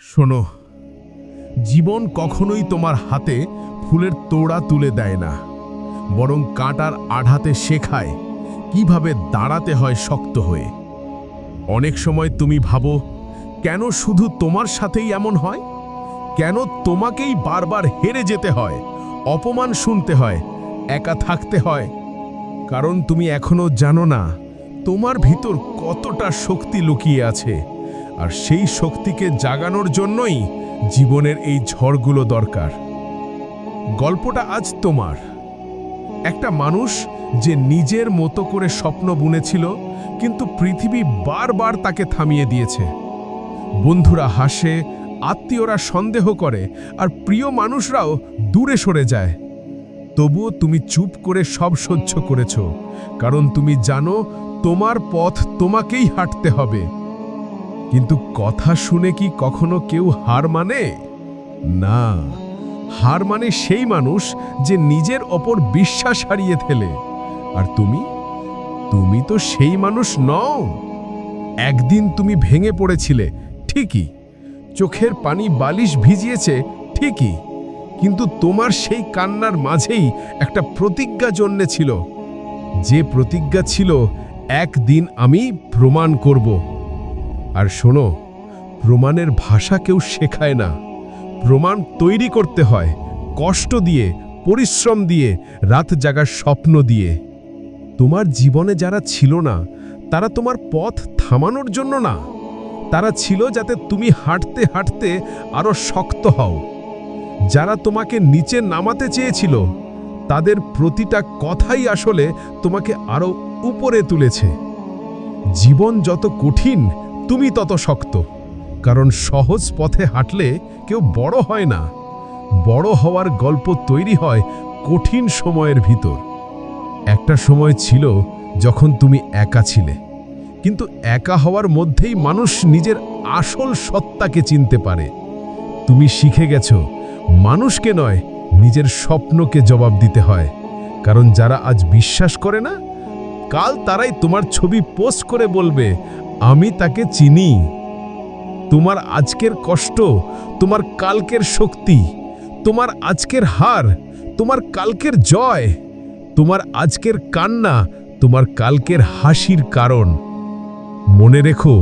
শোনো, জীবন কখনোই তোমার হাতে ফুলের তোড়া তুলে দেয় না, বরং কাঁটার আঘাতে শেখায় কিভাবে দাঁড়াতে হয় শক্ত হয়ে। অনেক সময় তুমি ভাবো, কেন শুধু তোমার সাথেই এমন হয়? কেন তোমাকেই বারবার হেরে যেতে হয়, অপমান শুনতে হয়, একা থাকতে হয়? কারণ তুমি এখনো জানো না তোমার ভিতর কতটা শক্তি লুকিয়ে আছে, আর সেই শক্তিকে জাগানোর জন্যই জীবনের এই ঝড়গুলো দরকার। গল্পটা আজ তোমার। একটা মানুষ যে নিজের মতো করে স্বপ্ন বুনেছিল, কিন্তু পৃথিবী বারবার তাকে থামিয়ে দিয়েছে। বন্ধুরা হাসে, আত্মীয়রা সন্দেহ করে, আর প্রিয় মানুষরাও দূরে সরে যায়। তবুও তুমি চুপ করে সব সহ্য করেছ, কারণ তুমি জানো তোমার পথ তোমাকেই হাঁটতে হবে। কিন্তু কথা শুনে কি কখনো কেউ হার মানে? না, হার মানে সেই মানুষ যে নিজের ওপর বিশ্বাস হারিয়ে ফেলে। আর তুমি তো সেই মানুষ নও। একদিন তুমি ভেঙে পড়েছিলে, ঠিকই, চোখের পানি বালিশ ভিজিয়েছে, ঠিকই, কিন্তু তোমার সেই কান্নার মাঝেই একটা প্রতিজ্ঞা জন্মেছিল। যে প্রতিজ্ঞা ছিল, একদিন আমি প্রমাণ করব। আর শোনো, প্রমাণের ভাষা কেউ শেখায় না। প্রমাণ তৈরি করতে হয় কষ্ট দিয়ে, পরিশ্রম দিয়ে, রাত জাগার স্বপ্ন দিয়ে। তোমার জীবনে যারা ছিল না, তারা তোমার পথ থামানোর জন্য না, তারা ছিল যাতে তুমি হাঁটতে হাঁটতে আরো শক্ত হও। যারা তোমাকে নিচে নামাতে চেয়েছিল, তাদের প্রতিটা কথাই আসলে তোমাকে আরো উপরে তুলেছে। জীবন যত কঠিন, তুমি তত শক্ত, কারণ সহজ পথে হাঁটলে কেউ বড় হয় না। বড় হওয়ার গল্প তৈরি হয় কঠিন সময়ের ভিতর। একটা সময় ছিল যখন তুমি একা ছিলে, কিন্তু একা হওয়ার মধ্যেই মানুষ নিজের আসল সত্তাকে চিনতে পারে। তুমি শিখে গেছো মানুষকে নয়, নিজের স্বপ্নকে জবাব দিতে হয়। কারণ যারা আজ বিশ্বাস করে না, কাল তারাই তোমার ছবি পোস্ট করে বলবে, আমি তাকে চিনি। তোমার আজকের কষ্ট তোমার কালকের শক্তি, তোমার আজকের হার তোমার কালকের জয়, তোমার আজকের কান্না তোমার কালকের হাসির কারণ। মনে রেখো,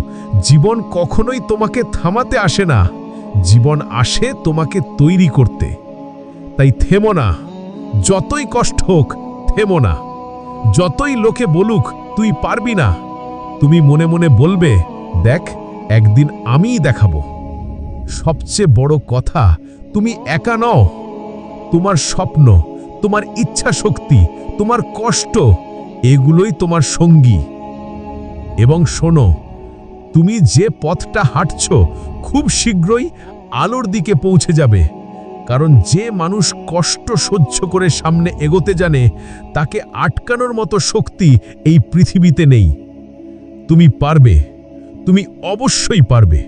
জীবন কখনোই তোমাকে থামাতে আসে না, জীবন আসে তোমাকে তৈরি করতে। তাই থেমো না, যতই কষ্ট হোক থেমো না। যতই লোকে বলুক তুই পারবি না, তুমি মনে মনে বলবে, দেখ, একদিন আমিই দেখাবো। সবচেয়ে বড় কথা, তুমি একা নও। তোমার স্বপ্ন, তোমার ইচ্ছা শক্তি, তোমার কষ্ট, এগুলোই তোমার সঙ্গী। এবং শোনো, তুমি যে পথটা হাঁটছো, খুব শীঘ্রই আলোর দিকে পৌঁছে যাবে। কারণ যে মানুষ কষ্ট সহ্য করে সামনে এগোতে জানে, তাকে আটকানোর মতো শক্তি এই পৃথিবীতে নেই। তুমি পারবে, তুমি অবশ্যই পারবে।